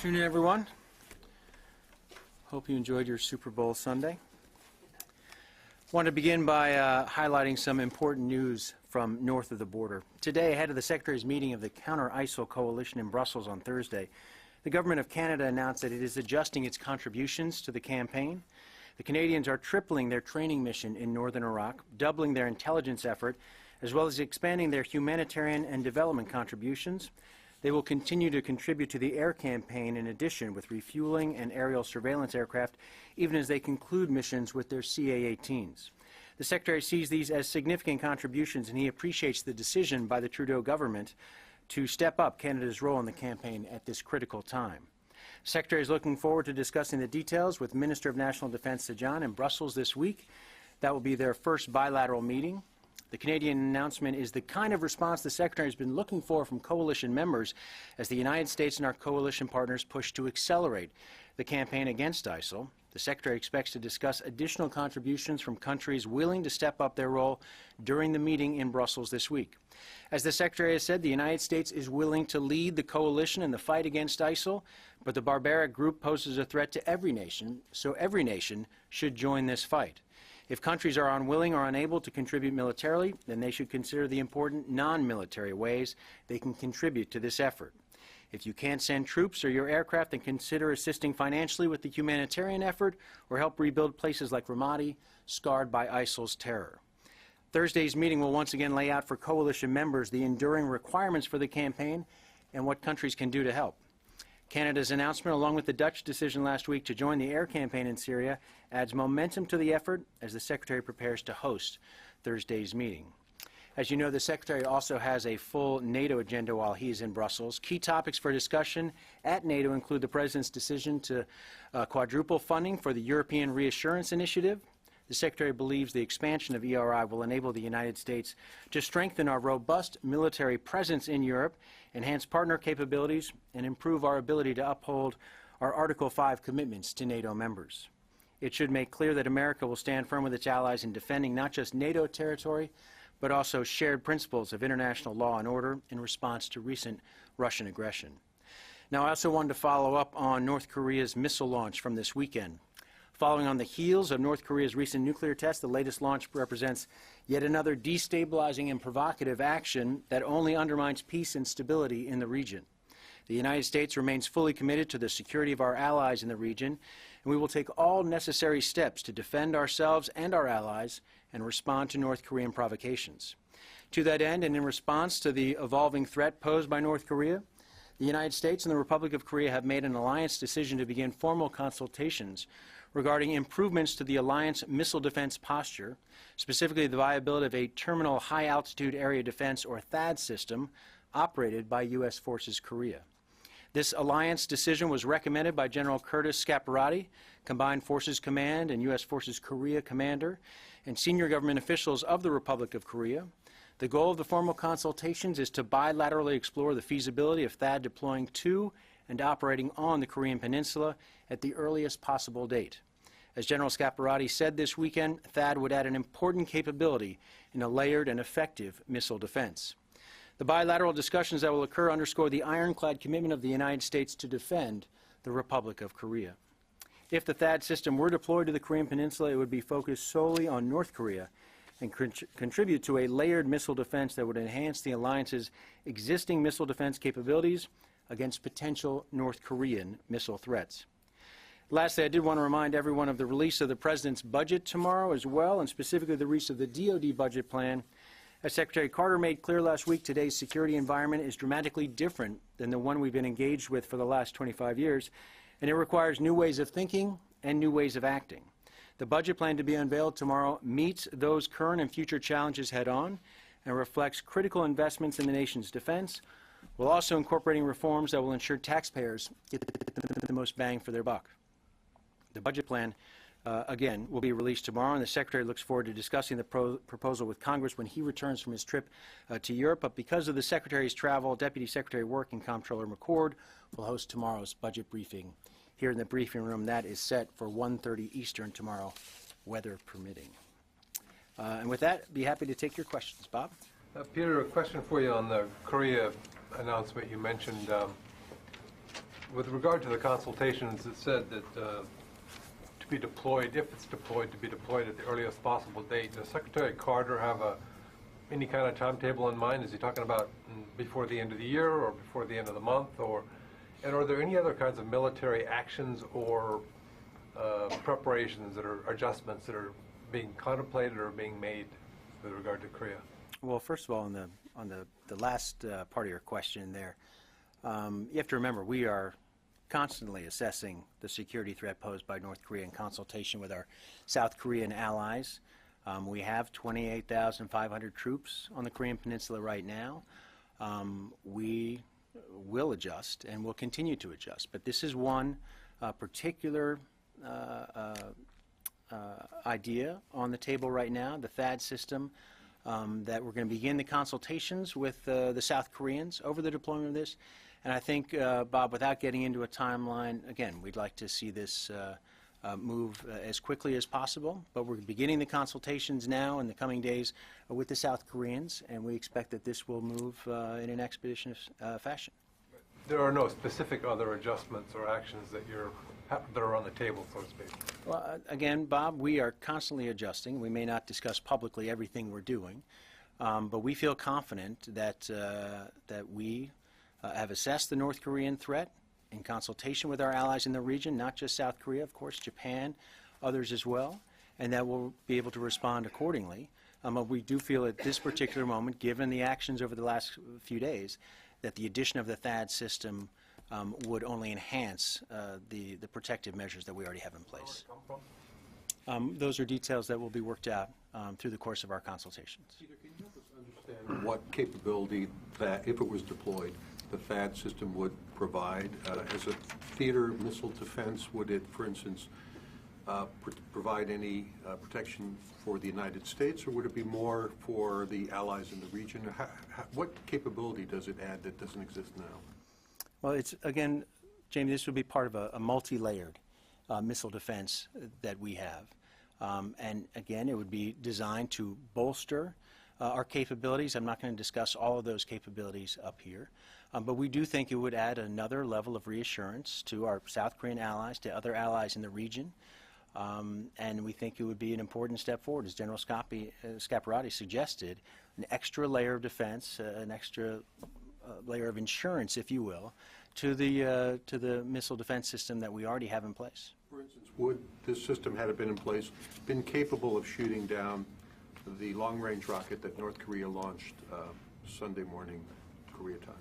afternoon, everyone. Hope you enjoyed your Super Bowl Sunday. I want to begin by highlighting some important news from north of the border. Today, ahead of the Secretary's meeting of the Counter-ISIL Coalition in Brussels on Thursday, the Government of Canada announced that it is adjusting its contributions to the campaign. The Canadians are tripling their training mission in northern Iraq, doubling their intelligence effort, as well as expanding their humanitarian and development contributions. They will continue to contribute to the air campaign in addition with refueling and aerial surveillance aircraft, even as they conclude missions with their CA-18s. The Secretary sees these as significant contributions, and he appreciates the decision by the Trudeau government to step up Canada's role in the campaign at this critical time. The Secretary is looking forward to discussing the details with Minister of National Defence Sajjan in Brussels this week. That will be their first bilateral meeting. The Canadian announcement is the kind of response the Secretary has been looking for from coalition members as the United States and our coalition partners push to accelerate the campaign against ISIL. The Secretary expects to discuss additional contributions from countries willing to step up their role during the meeting in Brussels this week. As the Secretary has said, the United States is willing to lead the coalition in the fight against ISIL, but the barbaric group poses a threat to every nation, so every nation should join this fight. If countries are unwilling or unable to contribute militarily, then they should consider the important non-military ways they can contribute to this effort. If you can't send troops or your aircraft, then consider assisting financially with the humanitarian effort or help rebuild places like Ramadi, scarred by ISIL's terror. Thursday's meeting will once again lay out for coalition members the enduring requirements for the campaign and what countries can do to help. Canada's announcement, along with the Dutch decision last week to join the air campaign in Syria, adds momentum to the effort as the Secretary prepares to host Thursday's meeting. As you know, the Secretary also has a full NATO agenda while he is in Brussels. Key topics for discussion at NATO include the President's decision to quadruple funding for the European Reassurance Initiative. The Secretary believes the expansion of ERI will enable the United States to strengthen our robust military presence in Europe, enhance partner capabilities, and improve our ability to uphold our Article 5 commitments to NATO members. It should make clear that America will stand firm with its allies in defending not just NATO territory, but also shared principles of international law and order in response to recent Russian aggression. Now, I also wanted to follow up on North Korea's missile launch from this weekend. Following on the heels of North Korea's recent nuclear test, the latest launch represents yet another destabilizing and provocative action that only undermines peace and stability in the region. The United States remains fully committed to the security of our allies in the region, and we will take all necessary steps to defend ourselves and our allies and respond to North Korean provocations. To that end, and in response to the evolving threat posed by North Korea, the United States and the Republic of Korea have made an alliance decision to begin formal consultations regarding improvements to the alliance missile defense posture, specifically the viability of a terminal high-altitude area defense, or THAAD system, operated by U.S. Forces Korea. This alliance decision was recommended by General Curtis Scaparrotti, Combined Forces Command and U.S. Forces Korea Commander, and senior government officials of the Republic of Korea. The goal of the formal consultations is to bilaterally explore the feasibility of THAAD deploying to and operating on the Korean Peninsula at the earliest possible date. As General Scaparrotti said this weekend, THAAD would add an important capability in a layered and effective missile defense. The bilateral discussions that will occur underscore the ironclad commitment of the United States to defend the Republic of Korea. If the THAAD system were deployed to the Korean Peninsula, it would be focused solely on North Korea and contribute to a layered missile defense that would enhance the alliance's existing missile defense capabilities against potential North Korean missile threats. Lastly, I did want to remind everyone of the release of the President's budget tomorrow as well, and specifically the release of the DoD budget plan. As Secretary Carter made clear last week, today's security environment is dramatically different than the one we've been engaged with for the last 25 years, and it requires new ways of thinking and new ways of acting. The budget plan to be unveiled tomorrow meets those current and future challenges head-on and reflects critical investments in the nation's defense, while also incorporating reforms that will ensure taxpayers get the most bang for their buck. The budget plan, again, will be released tomorrow, and the Secretary looks forward to discussing the proposal with Congress when he returns from his trip to Europe. But because of the Secretary's travel, Deputy Secretary Work and Comptroller McCord will host tomorrow's budget briefing here in the briefing room. That is set for 1:30 Eastern tomorrow, weather permitting. And with that, be happy to take your questions. Bob? Peter, a question for you on the Korea announcement. You mentioned With regard to the consultations, it said that to be deployed, if it's deployed, to be deployed at the earliest possible date. Does Secretary Carter have any kind of timetable in mind? Is he talking about before the end of the year or before the end of the month? And are there any other kinds of military actions or preparations that are adjustments that are being contemplated or being made with regard to Korea? Well, first of all, on the last part of your question there, you have to remember we are constantly assessing the security threat posed by North Korea in consultation with our South Korean allies. We have 28,500 troops on the Korean Peninsula right now. We will adjust and will continue to adjust, but this is one particular idea on the table right now, the THAAD system, that we're going to begin the consultations with the South Koreans over the deployment of this. And I think, Bob, without getting into a timeline, again, we'd like to see this move as quickly as possible, but we're beginning the consultations now in the coming days with the South Koreans, and we expect that this will move in an expeditious fashion. There are no specific other adjustments or actions that are on the table, so to speak. Well, again, Bob, we are constantly adjusting. We may not discuss publicly everything we're doing, but we feel confident that we have assessed the North Korean threat in consultation with our allies in the region, not just South Korea, of course, Japan, others as well, and that we'll be able to respond accordingly. But we do feel at this particular moment, given the actions over the last few days, that the addition of the THAAD system would only enhance the protective measures that we already have in place. Those are details that will be worked out through the course of our consultations. Peter, can you help us understand what capability that, if it was deployed, the THAAD system would provide? As a theater missile defense, would it, for instance, provide any protection for the United States, or would it be more for the allies in the region? What capability does it add that doesn't exist now? Well, it's, again, Jamie, this would be part of a multi-layered missile defense that we have. And again, it would be designed to bolster our capabilities. I'm not going to discuss all of those capabilities up here, but we do think it would add another level of reassurance to our South Korean allies, to other allies in the region, and we think it would be an important step forward, as General Scaparrotti suggested, an extra layer of defense, an extra layer of insurance, if you will, to the missile defense system that we already have in place. For instance, would this system, had it been in place, been capable of shooting down the long-range rocket that North Korea launched Sunday morning, Korea time?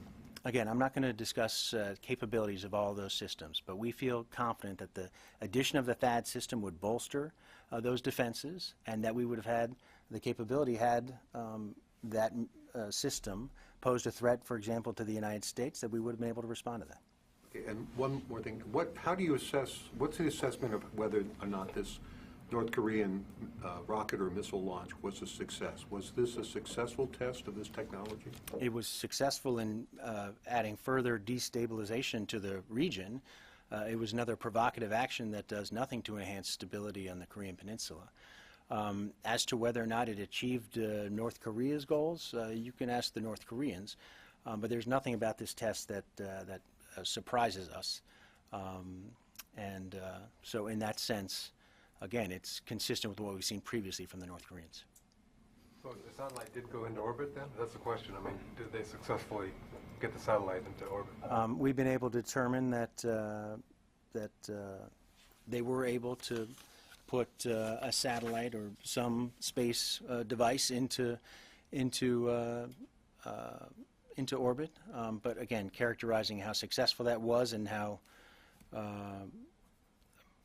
Again, I'm not going to discuss capabilities of all those systems, but we feel confident that the addition of the THAAD system would bolster those defenses, and that we would have had the capability had that system posed a threat, for example, to the United States, that we would have been able to respond to that. Okay, and one more thing. How do you assess, what's the assessment of whether or not this North Korean rocket or missile launch was a success? Was this a successful test of this technology? It was successful in adding further destabilization to the region. It was another provocative action that does nothing to enhance stability on the Korean Peninsula. As to whether or not it achieved North Korea's goals, you can ask the North Koreans, but there's nothing about this test that surprises us. So in that sense, again, it's consistent with what we've seen previously from the North Koreans. So the satellite did go into orbit then? That's the question. I mean, did they successfully get the satellite into orbit? We've been able to determine that they were able to put a satellite or some space device into orbit, but again, characterizing how successful that was and how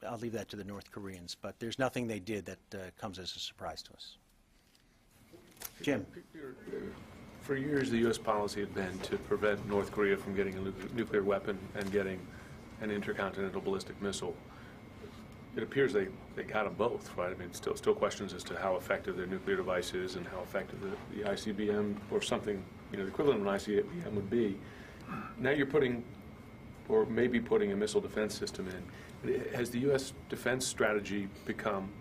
I'll leave that to the North Koreans, but there's nothing they did that comes as a surprise to us. Jim. For years, the U.S. policy had been to prevent North Korea from getting a nuclear weapon and getting an intercontinental ballistic missile. It appears they got them both, right? I mean, still questions as to how effective their nuclear device is and how effective the ICBM or something, the equivalent of an ICBM would be. Now you're putting, or maybe putting, a missile defense system in. Has the U.S. defense strategy become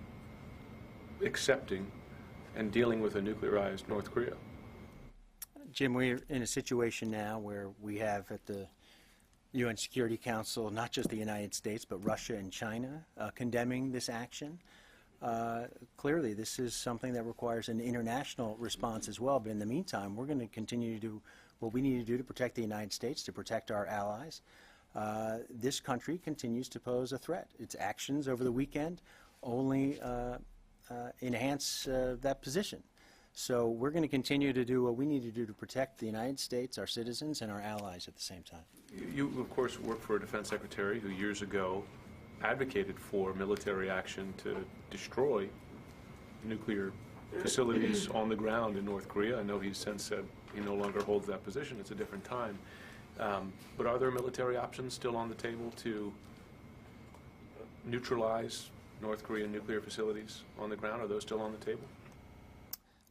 accepting and dealing with a nuclearized North Korea? Jim, we're in a situation now where we have at the UN Security Council, not just the United States, but Russia and China, condemning this action. Clearly, this is something that requires an international response as well. But in the meantime, we're going to continue to do what we need to do to protect the United States, to protect our allies. This country continues to pose a threat. Its actions over the weekend only enhance that position. So we're going to continue to do what we need to do to protect the United States, our citizens, and our allies at the same time. You, of course, work for a defense secretary who years ago advocated for military action to destroy nuclear facilities on the ground in North Korea. I know he's since said he no longer holds that position. It's a different time. But are there military options still on the table to neutralize North Korean nuclear facilities on the ground? Are those still on the table?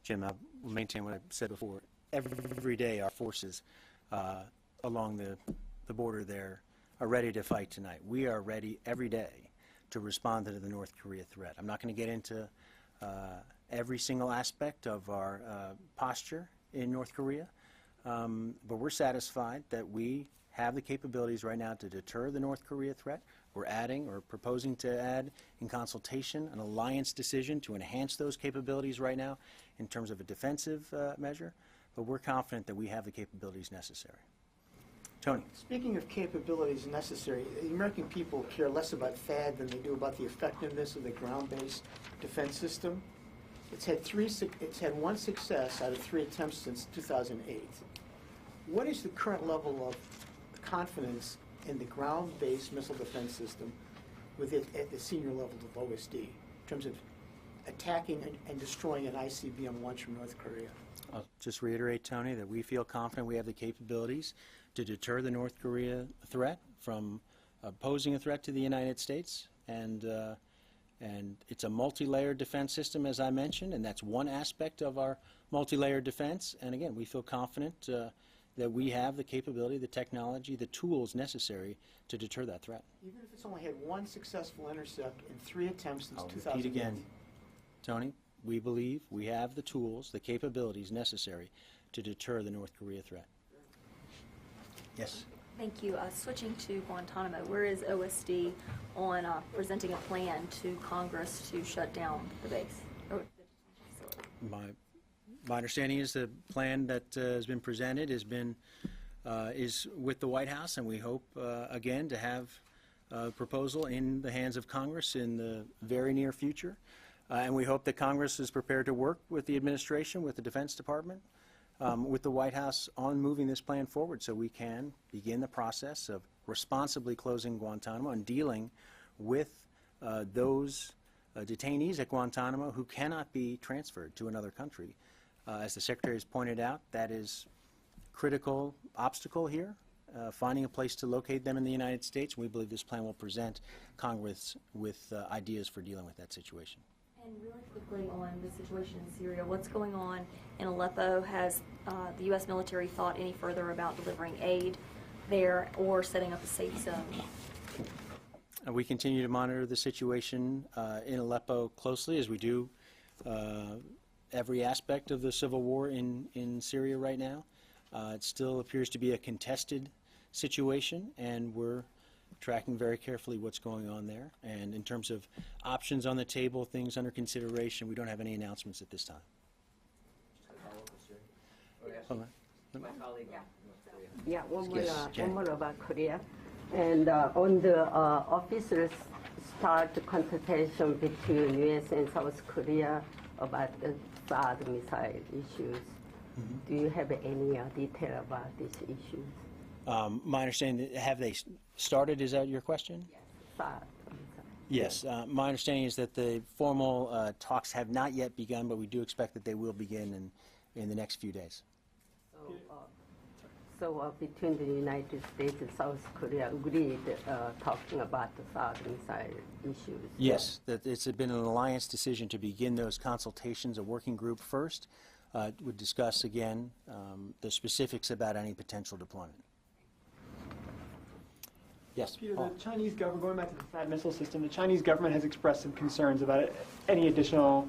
Jim, I will maintain what I said before. Every day our forces along the border there are ready to fight tonight. We are ready every day to respond to the North Korea threat. I'm not going to get into every single aspect of our posture in North Korea, but we're satisfied that we have the capabilities right now to deter the North Korea threat. We're adding or proposing to add in consultation an alliance decision to enhance those capabilities right now in terms of a defensive measure, but we're confident that we have the capabilities necessary. Tony. Speaking of capabilities necessary, the American people care less about THAAD than they do about the effectiveness of the ground-based defense system. It's had one success out of 3 attempts since 2008. What is the current level of confidence in the ground-based missile defense system with it at the senior levels of OSD in terms of attacking and destroying an ICBM launch from North Korea? I'll just reiterate, Tony, that we feel confident we have the capabilities to deter the North Korea threat from posing a threat to the United States. And it's a multi-layered defense system, as I mentioned, and that's one aspect of our multi-layered defense. And again, we feel confident that we have the capability, the technology, the tools necessary to deter that threat. Even if it's only had one successful intercept in 3 attempts since 2008. I'll repeat again, Tony, we believe we have the tools, the capabilities necessary to deter the North Korea threat. Yes? Thank you. Switching to Guantanamo, where is OSD on presenting a plan to Congress to shut down the base? My understanding is the plan that has been presented is with the White House, and we hope, again, to have a proposal in the hands of Congress in the very near future. And we hope that Congress is prepared to work with the administration, with the Defense Department, with the White House on moving this plan forward so we can begin the process of responsibly closing Guantanamo and dealing with those detainees at Guantanamo who cannot be transferred to another country. As the Secretary has pointed out, that is critical obstacle here, finding a place to locate them in the United States. We believe this plan will present Congress with ideas for dealing with that situation. And really quickly on the situation in Syria, what's going on in Aleppo? Has the U.S. military thought any further about delivering aid there or setting up a safe zone? We continue to monitor the situation in Aleppo closely, as we do every aspect of the civil war in Syria right now. It still appears to be a contested situation, and we're tracking very carefully what's going on there. And in terms of options on the table, things under consideration, we don't have any announcements at this time. My colleague. Yeah, one more, Yes, Jen. one more about Korea. And on the officers start consultation between U.S. and South Korea about the THAAD missile issues. Do you have any detail about these issues? My understanding, have they started? Is that your question? Yes. THAAD missile. Yes. My understanding is that the formal talks have not yet begun, but we do expect that they will begin in the next few days. So between the United States and South Korea agreed talking about the THAAD missile issues? Yes, that it's been an alliance decision to begin those consultations. A working group first would discuss again the specifics about any potential deployment. Yes, Peter, Paul. the Chinese government, going back to the THAAD missile system, the Chinese government has expressed some concerns about any additional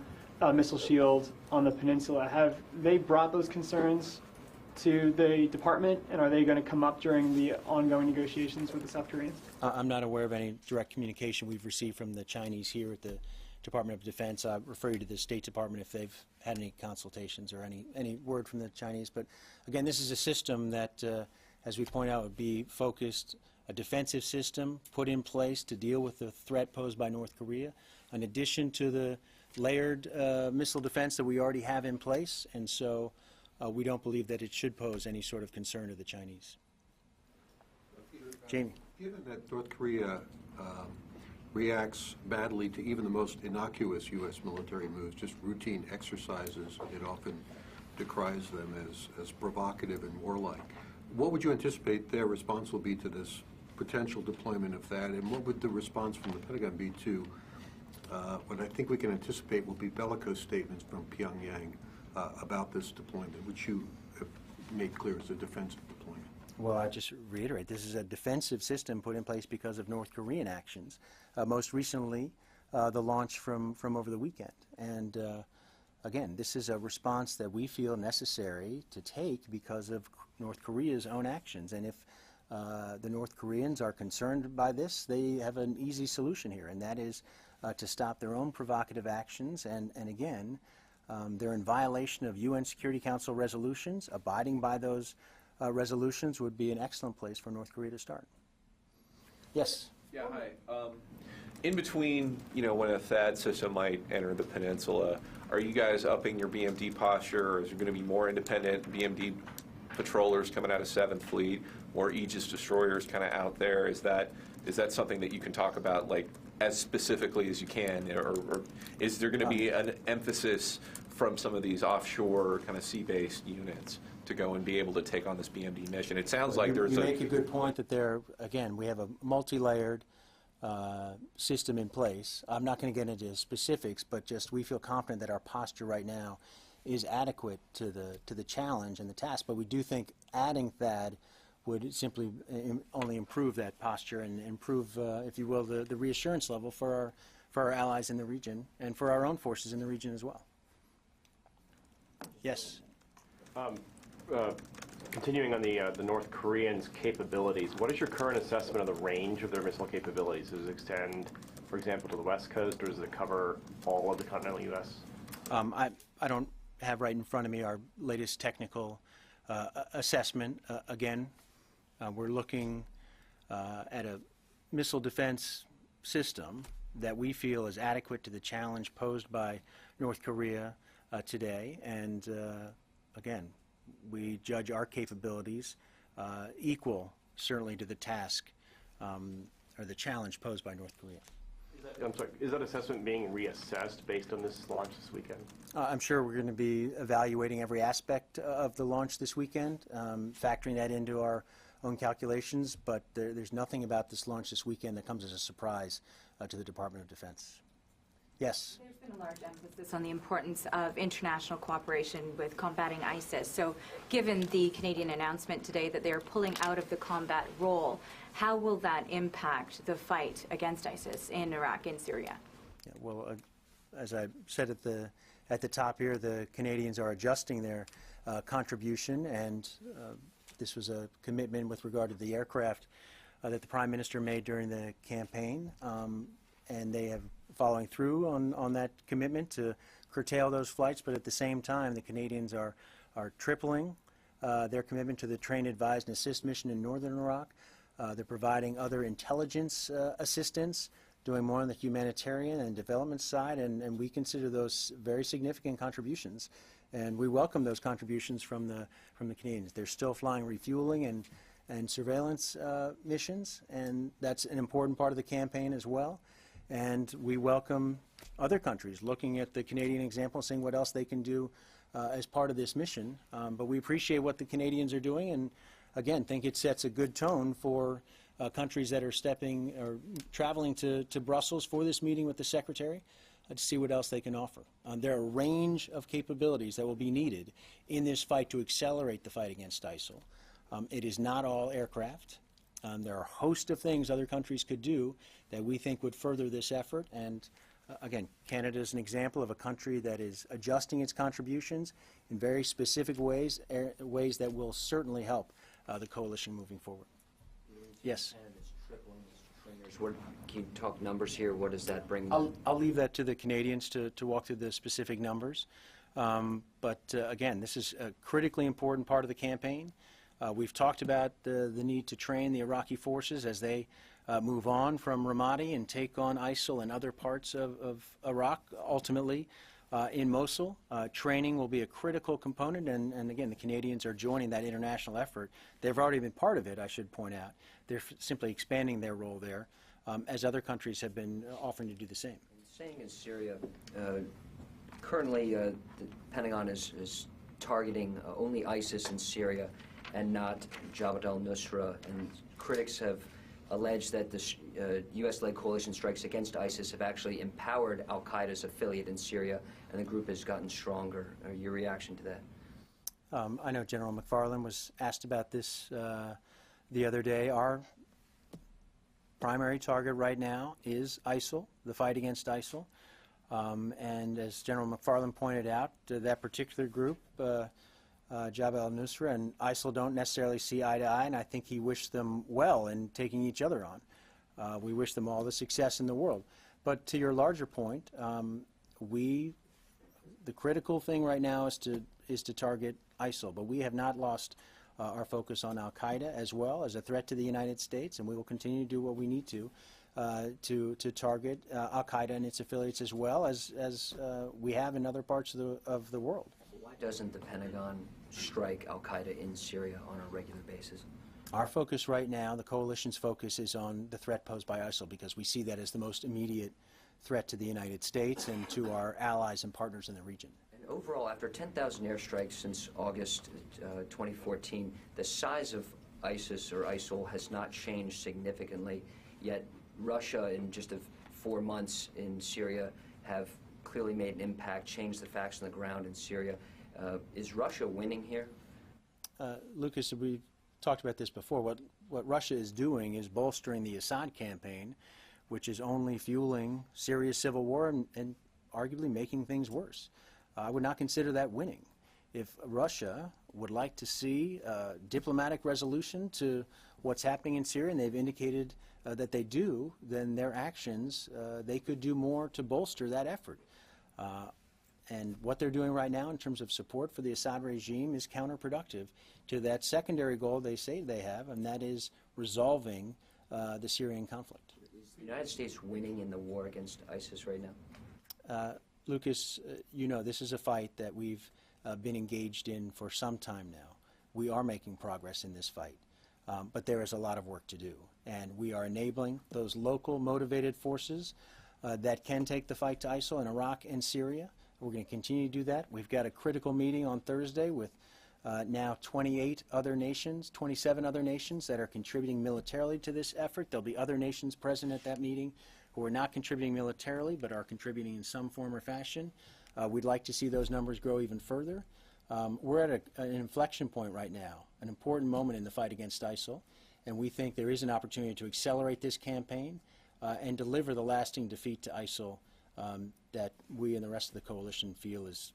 missile shields on the peninsula. Have they brought those concerns to the department, and are they going to come up during the ongoing negotiations with the South Koreans? I'm not aware of any direct communication we've received from the Chinese here at the Department of Defense. I refer you to the State Department if they've had any consultations or any word from the Chinese. But again, this is a system that, as we point out, would be focused, a defensive system put in place to deal with the threat posed by North Korea, in addition to the layered missile defense that we already have in place. And so we don't believe that it should pose any sort of concern to the Chinese. Jamie. Given that North Korea reacts badly to even the most innocuous U.S. military moves, just routine exercises, it often decries them as provocative and warlike. What would you anticipate their response will be to this potential deployment of that, and what would the response from the Pentagon be to what I think we can anticipate will be bellicose statements from Pyongyang about this deployment, which you have made clear is a defensive deployment? Well, I just reiterate, this is a defensive system put in place because of North Korean actions. Most recently, the launch from over the weekend. And again, this is a response that we feel necessary to take because of North Korea's own actions. And if the North Koreans are concerned by this, they have an easy solution here, and that is to stop their own provocative actions. And again, they're in violation of UN Security Council resolutions. Abiding by those resolutions would be an excellent place for North Korea to start. Yes? Yeah, hi. In between, when a THAAD system might enter the peninsula, are you guys upping your BMD posture, or is there going to be more independent BMD patrollers coming out of 7th Fleet, or Aegis destroyers kind of out there? Is that something that you can talk about, like, as specifically as you can, or is there going to be an emphasis from some of these offshore kind of sea-based units to go and be able to take on this BMD mission? It sounds like there's You make a good point that again, we have a multi-layered system in place. I'm not going to get into specifics, but just we feel confident that our posture right now is adequate to the challenge and the task. But we do think adding THAAD would simply only improve that posture and improve, if you will, the reassurance level for our allies in the region and for our own forces in the region as well. Yes. Continuing on the North Koreans' capabilities, what is your current assessment of the range of their missile capabilities? Does it extend, for example, to the West Coast, or does it cover all of the continental U.S.? I don't have right in front of me our latest technical assessment. Again, we're looking at a missile defense system that we feel is adequate to the challenge posed by North Korea today. And again, we judge our capabilities equal, certainly, to the task or the challenge posed by North Korea. I'm sorry, is that assessment being reassessed based on this launch this weekend? I'm sure we're going to be evaluating every aspect of the launch this weekend, factoring that into our own calculations, but there's nothing about this launch this weekend that comes as a surprise to the Department of Defense. Yes? There's been a large emphasis on the importance of international cooperation with combating ISIS. So given the Canadian announcement today that they're pulling out of the combat role, how will that impact the fight against ISIS in Iraq and Syria? Yeah, well, as I said at the top here, the Canadians are adjusting their contribution, and this was a commitment with regard to the aircraft that the Prime Minister made during the campaign, and they have following through on that commitment to curtail those flights, but at the same time, the Canadians are tripling their commitment to the Train, Advise, and Assist mission in northern Iraq. They're providing other intelligence assistance, doing more on the humanitarian and development side, and we consider those very significant contributions. And we welcome those contributions from the Canadians. They're still flying refueling and surveillance missions, and that's an important part of the campaign as well. And we welcome other countries looking at the Canadian example, seeing what else they can do as part of this mission. But we appreciate what the Canadians are doing, and again, think it sets a good tone for countries that are traveling to Brussels for this meeting with the Secretary to see what else they can offer. There are a range of capabilities that will be needed in this fight to accelerate the fight against ISIL. It is not all aircraft. There are a host of things other countries could do that we think would further this effort, and Again, Canada is an example of a country that is adjusting its contributions in very specific ways, ways that will certainly help the coalition moving forward. Yes? Canada's tripling its trainers. What, can you talk numbers here? What does that bring? I'll leave that to the Canadians to walk through the specific numbers. Again, this is a critically important part of the campaign. We've talked about the need to train the Iraqi forces as they move on from Ramadi and take on ISIL and other parts of Iraq, ultimately in Mosul. Training will be a critical component, and again, the Canadians are joining that international effort. They've already been part of it, I should point out. They're simply expanding their role there, as other countries have been offering to do the same. Staying in Syria, currently the Pentagon is targeting only ISIS in Syria and not Jabhat al-Nusra, and critics have alleged that the U.S.-led coalition strikes against ISIS have actually empowered al-Qaeda's affiliate in Syria, and the group has gotten stronger. Your reaction to that? I know General McFarland was asked about this the other day. Our primary target right now is ISIL, the fight against ISIL. And as General McFarland pointed out, that particular group, Jabhat al-Nusra and ISIL, don't necessarily see eye to eye, and I think he wished them well in taking each other on. We wish them all the success in the world. But to your larger point, the critical thing right now is to target ISIL, but we have not lost our focus on al-Qaeda as well as a threat to the United States, and we will continue to do what we need to target al-Qaeda and its affiliates as well as we have in other parts of the world. Why doesn't the Pentagon strike al-Qaeda in Syria on a regular basis? Our focus right now, the coalition's focus, is on the threat posed by ISIL because we see that as the most immediate threat to the United States and to our allies and partners in the region. And overall, after 10,000 airstrikes since August 2014, the size of ISIS or ISIL has not changed significantly, yet Russia, in just 4 months in Syria, have clearly made an impact, changed the facts on the ground in Syria. Is Russia winning here? Lucas, we talked about this before. What Russia is doing is bolstering the Assad campaign, which is only fueling Syria's civil war and arguably making things worse. I would not consider that winning. If Russia would like to see a diplomatic resolution to what's happening in Syria, and they've indicated that they do, then their actions, they could do more to bolster that effort. And what they're doing right now in terms of support for the Assad regime is counterproductive to that secondary goal they say they have, and that is resolving the Syrian conflict. Is the United States winning in the war against ISIS right now? Lucas, you know, this is a fight that we've been engaged in for some time now. We are making progress in this fight, but there is a lot of work to do, and we are enabling those local motivated forces that can take the fight to ISIL in Iraq and Syria. We're going to continue to do that. We've got a critical meeting on Thursday with now 28 other nations, 27 other nations that are contributing militarily to this effort. There'll be other nations present at that meeting who are not contributing militarily but are contributing in some form or fashion. We'd like to see those numbers grow even further. We're at an inflection point right now, an important moment in the fight against ISIL, and we think there is an opportunity to accelerate this campaign and deliver the lasting defeat to ISIL that we and the rest of the coalition feel is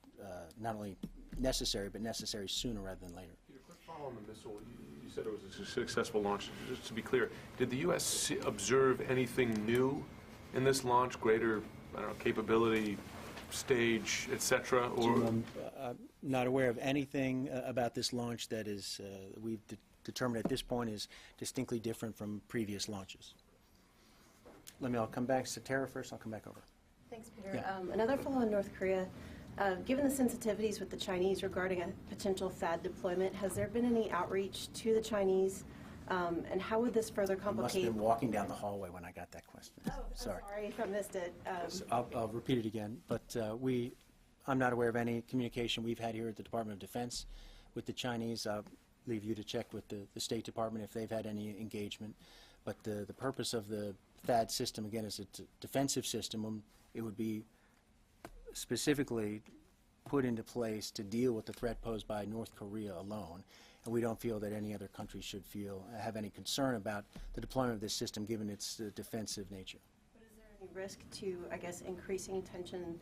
not only necessary, but necessary sooner rather than later. Peter, quick follow on the missile. You said it was a successful launch. Just to be clear, did the U.S. observe anything new in this launch, greater, I don't know, capability, stage, etc.? Or Not aware of anything about this launch that is we've determined at this point is distinctly different from previous launches. I'll come back to Tara first. I'll come back over. Thanks, Peter. Yeah. Another follow on North Korea. Given the sensitivities with the Chinese regarding a potential THAAD deployment, has there been any outreach to the Chinese, and how would this further complicate? I must have been walking down the hallway when I got that question. Oh, sorry. I'm sorry if I missed it. I'll repeat it again, but I'm not aware of any communication we've had here at the Department of Defense with the Chinese. I'll leave you to check with the State Department if they've had any engagement. But the purpose of the THAAD system, again, is a defensive system. It would be specifically put into place to deal with the threat posed by North Korea alone. And we don't feel that any other country should have any concern about the deployment of this system given its defensive nature. But is there any risk to, I guess, increasing tension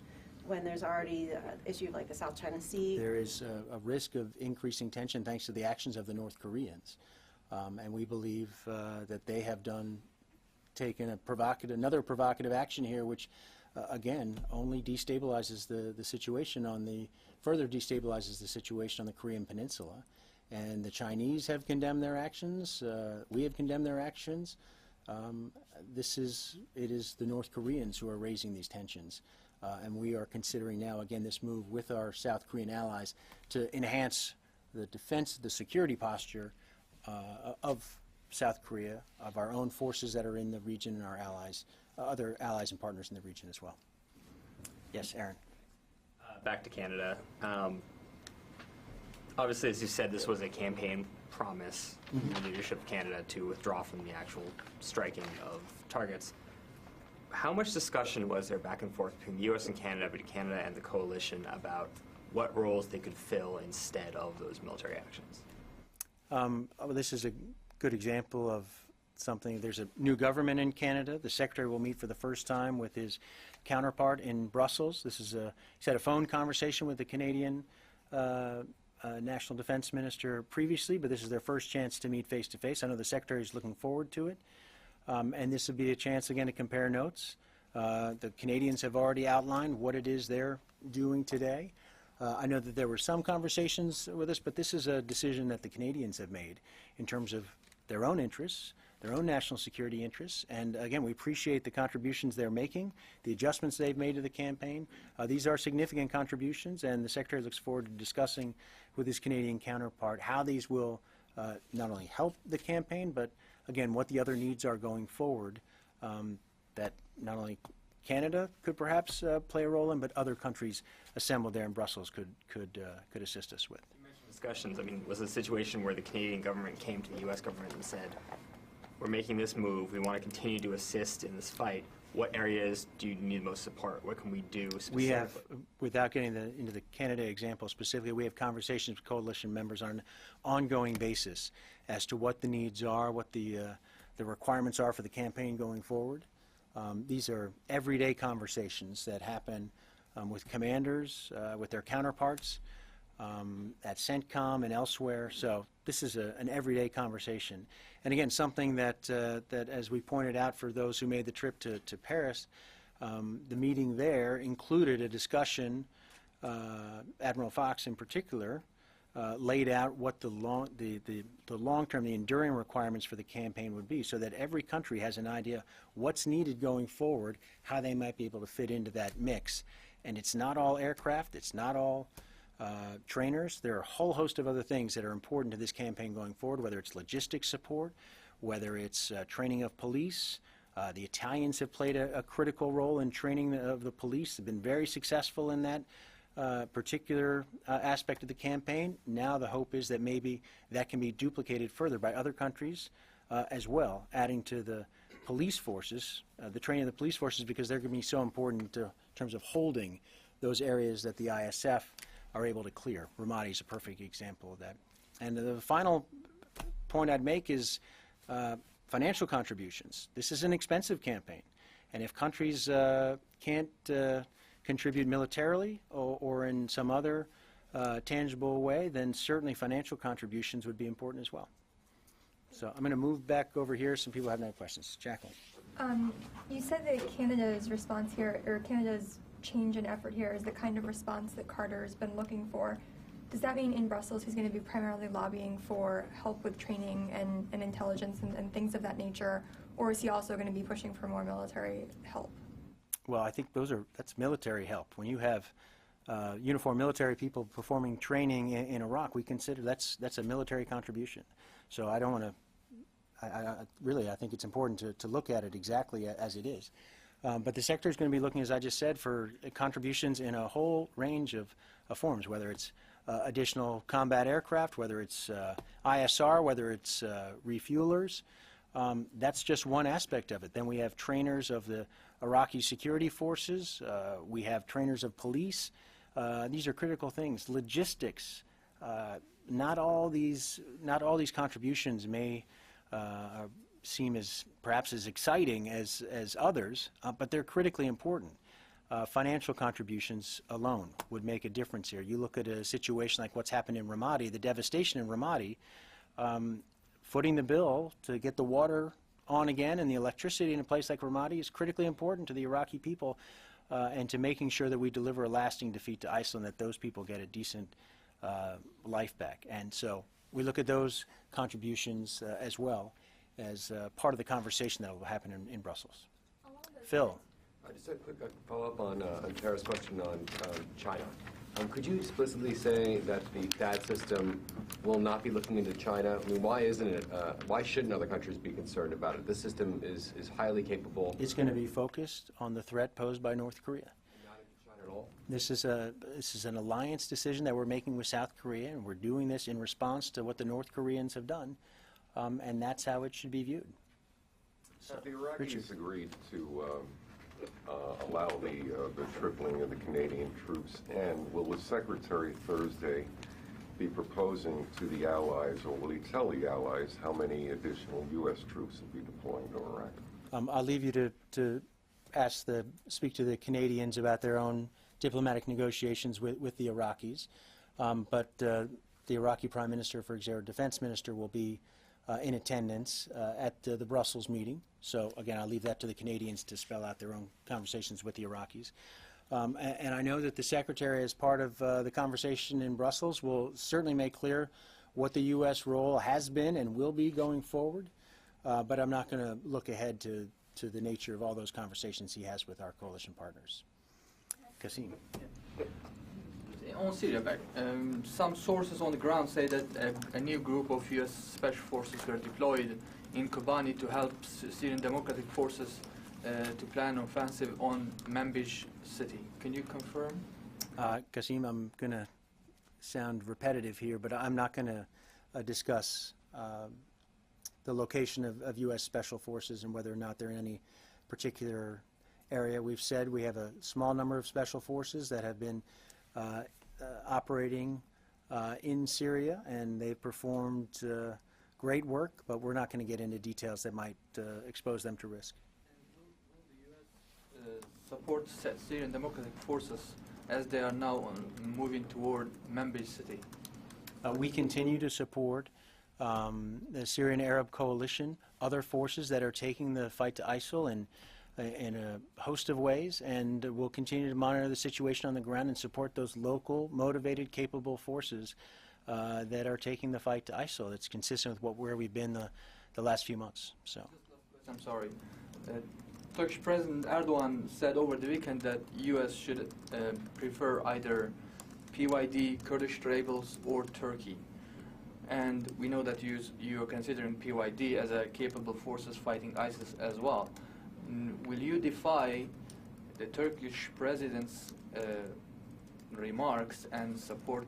when there's already an issue like the South China Sea? There is a risk of increasing tension thanks to the actions of the North Koreans. And we believe that they have taken another provocative action here, which, again, only destabilizes the situation further destabilizes the situation on the Korean Peninsula. And the Chinese have condemned their actions. We have condemned their actions. It is the North Koreans who are raising these tensions. And we are considering now, again, this move with our South Korean allies to enhance the defense, the security posture of South Korea, of our own forces that are in the region and our allies, other allies and partners in the region as well. Yes, Aaron. Back to Canada. Obviously, as you said, this was a campaign promise from the leadership of Canada to withdraw from the actual striking of targets. How much discussion was there back and forth between the U.S. and Canada and the coalition about what roles they could fill instead of those military actions? This is a good example of something. There's a new government in Canada. The Secretary will meet for the first time with his counterpart in Brussels. He's had a phone conversation with the Canadian National Defense Minister previously, but this is their first chance to meet face-to-face. I know the Secretary is looking forward to it. And this would be a chance, again, to compare notes. The Canadians have already outlined what it is they're doing today. I know that there were some conversations with us, but this is a decision that the Canadians have made in terms of their own interests, their own national security interests. And again, we appreciate the contributions they're making, the adjustments they've made to the campaign. These are significant contributions, and the Secretary looks forward to discussing with his Canadian counterpart how these will not only help the campaign, but again, what the other needs are going forward that not only Canada could perhaps play a role in, but other countries assembled there in Brussels could assist us with. You mentioned discussions. I mean, was it a situation where the Canadian government came to the U.S. government and said, we're making this move, we want to continue to assist in this fight. What areas do you need most support? What can we do specifically? We have, without getting into the Canada example specifically, we have conversations with coalition members on an ongoing basis as to what the needs are, what the requirements are for the campaign going forward. These are everyday conversations that happen with commanders, with their counterparts at CENTCOM and elsewhere. So this is an everyday conversation. And again, something that, as we pointed out for those who made the trip to Paris, the meeting there included a discussion, Admiral Fox in particular, laid out what the long-term, the enduring requirements for the campaign would be, so that every country has an idea what's needed going forward, how they might be able to fit into that mix. And it's not all aircraft, it's not all trainers. There are a whole host of other things that are important to this campaign going forward, whether it's logistics support, whether it's training of police. The Italians have played a critical role in training of the police. They've been very successful in that particular aspect of the campaign. Now the hope is that maybe that can be duplicated further by other countries as well, adding to the police forces, the training of the police forces, because they're going to be so important in terms of holding those areas that the ISF are able to clear. Ramadi is a perfect example of that. And the final point I'd make is financial contributions. This is an expensive campaign, and if countries can't contribute militarily or in some other tangible way, then certainly financial contributions would be important as well. So I'm going to move back over here. Some people have no questions. Jacqueline. You said that Canada's response here, or Canada's change in effort here, is the kind of response that Carter's been looking for. Does that mean in Brussels he's going to be primarily lobbying for help with training and intelligence and things of that nature, or is he also going to be pushing for more military help? Well, I think that's military help. When you have uniformed military people performing training in Iraq, we consider that's a military contribution. So I don't want to. I think it's important to look at it exactly as it is. But the Secretary is going to be looking, as I just said, for contributions in a whole range of forms, whether it's additional combat aircraft, whether it's ISR, whether it's refuelers. That's just one aspect of it. Then we have trainers of the Iraqi security forces. We have trainers of police. These are critical things. Logistics. Not all these contributions may seem as perhaps as exciting as others, but they're critically important. Financial contributions alone would make a difference here. You look at a situation like what's happened in Ramadi, the devastation in Ramadi, footing the bill to get the water on again and the electricity in a place like Ramadi is critically important to the Iraqi people and to making sure that we deliver a lasting defeat to ISIL and that those people get a decent life back. And so we look at those contributions as well as part of the conversation that will happen in Brussels. Phil. Just a quick follow-up on Tara's question on China. Could you explicitly say that the THAAD system will not be looking into China? I mean, why isn't it? Why shouldn't other countries be concerned about it? This system is highly capable. It's going to be focused on the threat posed by North Korea. Not into China at all? This is an alliance decision that we're making with South Korea, and we're doing this in response to what the North Koreans have done, and that's how it should be viewed. So, Have the Iraqis Richard. agreed to allow the tripling of the Canadian troops, and will the Secretary Thursday be proposing to the Allies, or will he tell the Allies how many additional U.S. troops will be deploying to Iraq? I'll leave you to speak to the Canadians about their own diplomatic negotiations with the Iraqis. But the Iraqi Prime Minister, for example, Defense Minister, will be in attendance at the Brussels meeting. So again, I'll leave that to the Canadians to spell out their own conversations with the Iraqis. And I know that the Secretary, as part of the conversation in Brussels, will certainly make clear what the U.S. role has been and will be going forward. But I'm not going to look ahead to the nature of all those conversations he has with our coalition partners. Kasim. On Syria, some sources on the ground say that a new group of U.S. special forces were deployed in Kobani to help Syrian Democratic Forces to plan an offensive on Manbij city. Can you confirm? Kasim, I'm going to sound repetitive here, but I'm not going to discuss the location of U.S. special forces and whether or not they're in any particular area. We've said we have a small number of special forces that have been operating in Syria, and they've performed great work, but we're not going to get into details that might expose them to risk. Will the U.S. support Syrian Democratic Forces as they are now moving toward Manbij city? We continue to support the Syrian Arab Coalition, other forces that are taking the fight to ISIL in a host of ways, and we'll continue to monitor the situation on the ground and support those local, motivated, capable forces that are taking the fight to ISIL. It's consistent with where we've been the last few months. So, I'm sorry. Turkish President Erdogan said over the weekend that U.S. should prefer either PYD, Kurdish rebels, or Turkey. And we know that you are considering PYD as a capable forces fighting ISIS as well. Will you defy the Turkish president's remarks and support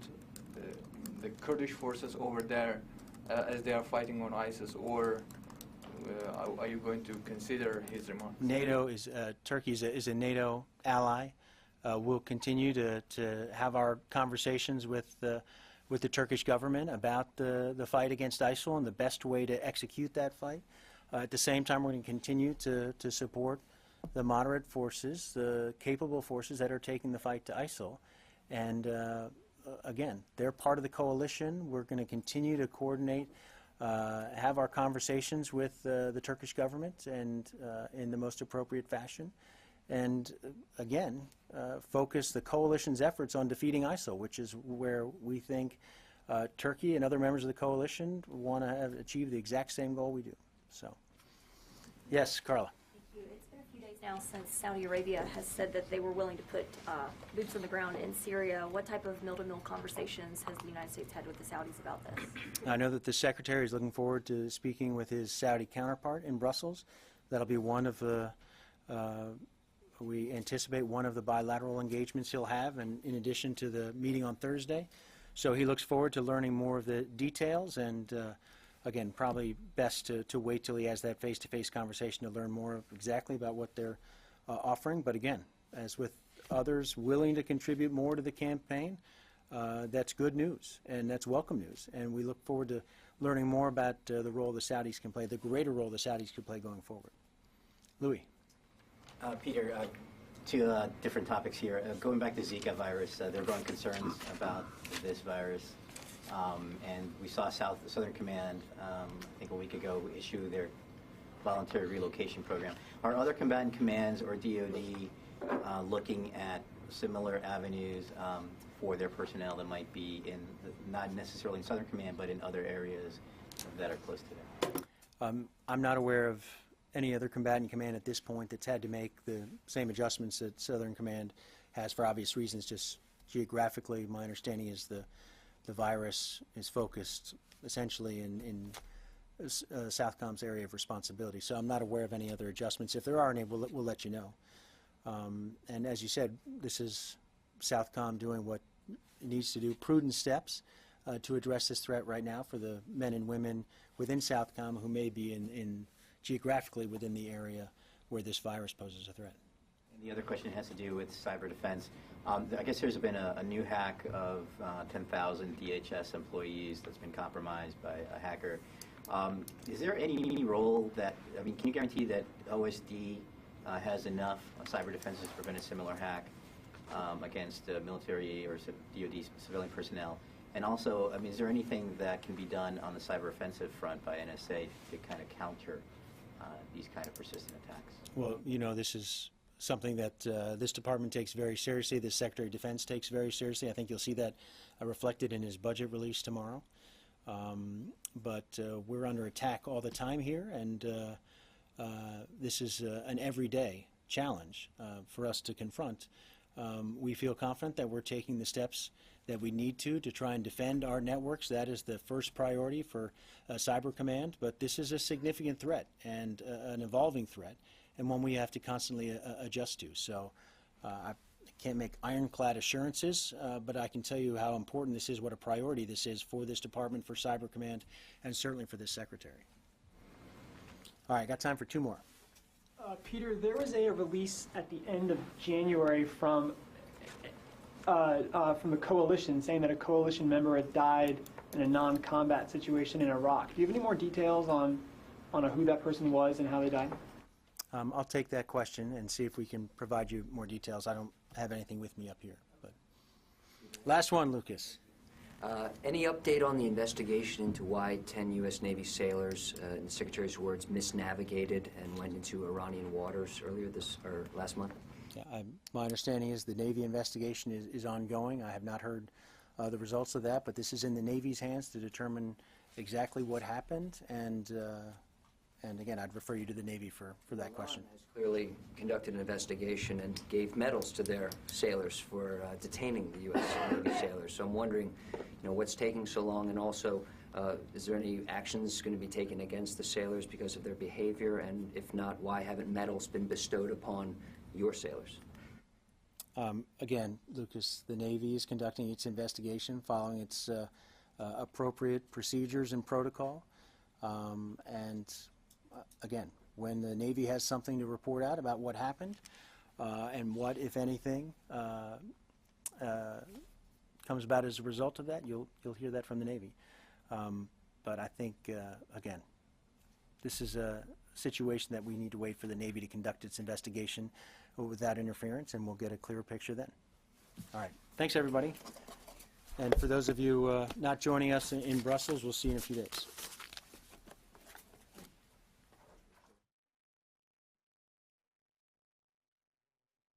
the Kurdish forces over there as they are fighting on ISIS, or are you going to consider his remarks? NATO is Turkey is a NATO ally. We'll continue to have our conversations with the Turkish government about the fight against ISIL and the best way to execute that fight. At the same time, we're going to continue to support the moderate forces, the capable forces that are taking the fight to ISIL. And again, they're part of the coalition. We're going to continue to coordinate, have our conversations with the Turkish government and in the most appropriate fashion. And again, focus the coalition's efforts on defeating ISIL, which is where we think Turkey and other members of the coalition want to achieve the exact same goal we do. So, yes, Carla. Thank you. It's been a few days now since Saudi Arabia has said that they were willing to put boots on the ground in Syria. What type of mill-to-mill conversations has the United States had with the Saudis about this? I know that the Secretary is looking forward to speaking with his Saudi counterpart in Brussels. That'll be one of the, we anticipate one of the bilateral engagements he'll have, and in addition to the meeting on Thursday. So he looks forward to learning more of the details, and again, probably best to wait till he has that face-to-face conversation to learn more exactly about what they're offering. But again, as with others willing to contribute more to the campaign, that's good news, and that's welcome news. And we look forward to learning more about the role the Saudis can play, the greater role the Saudis could play going forward. Louis. Peter, two different topics here. Going back to Zika virus, there are growing concerns about this virus. And we saw Southern Command, I think a week ago, issue their voluntary relocation program. Are other combatant commands or DoD looking at similar avenues for their personnel that might be in, not necessarily in Southern Command, but in other areas that are close to them? I'm not aware of any other combatant command at this point that's had to make the same adjustments that Southern Command has for obvious reasons. Just geographically, my understanding is the virus is focused essentially in Southcom's area of responsibility. So I'm not aware of any other adjustments. If there are any, we'll let you know. And as you said, this is Southcom doing what it needs to do, prudent steps to address this threat right now for the men and women within Southcom who may be in geographically within the area where this virus poses a threat. And the other question has to do with cyber defense. I guess there's been a new hack of 10,000 DHS employees that's been compromised by a hacker. Is there any role that, I mean, can you guarantee that OSD has enough cyber defenses to prevent a similar hack against military or DoD civilian personnel? And also, I mean, is there anything that can be done on the cyber offensive front by NSA to kind of counter these kind of persistent attacks? Well, you know, this is something that this department takes very seriously, the Secretary of Defense takes very seriously. I think you'll see that reflected in his budget release tomorrow. But we're under attack all the time here, and this is an everyday challenge for us to confront. We feel confident that we're taking the steps that we need to try and defend our networks. That is the first priority for Cyber Command, but this is a significant threat and an evolving threat, and one we have to constantly adjust to. So I can't make ironclad assurances, but I can tell you how important this is, what a priority this is for this department, for Cyber Command, and certainly for this secretary. All right, got time for two more. Peter, there was a release at the end of January from the coalition saying that a coalition member had died in a non-combat situation in Iraq. Do you have any more details on who that person was and how they died? I'll take that question and see if we can provide you more details. I don't have anything with me up here. But last one, Lucas. Any update on the investigation into why 10 U.S. Navy sailors, in the Secretary's words, misnavigated and went into Iranian waters last month? Yeah, my understanding is the Navy investigation is ongoing. I have not heard the results of that, but this is in the Navy's hands to determine exactly what happened. And again, I'd refer you to the Navy for that question. Iran has clearly conducted an investigation and gave medals to their sailors for detaining the U.S. Navy sailors. So I'm wondering, what's taking so long, and also, is there any actions going to be taken against the sailors because of their behavior? And if not, why haven't medals been bestowed upon your sailors? Again, Lucas, the Navy is conducting its investigation following its appropriate procedures and protocol. Again, when the Navy has something to report out about what happened and what, if anything, comes about as a result of that, you'll hear that from the Navy. But I think, again, this is a situation that we need to wait for the Navy to conduct its investigation without interference, and we'll get a clearer picture then. All right. Thanks, everybody. And for those of you not joining us in Brussels, we'll see you in a few days.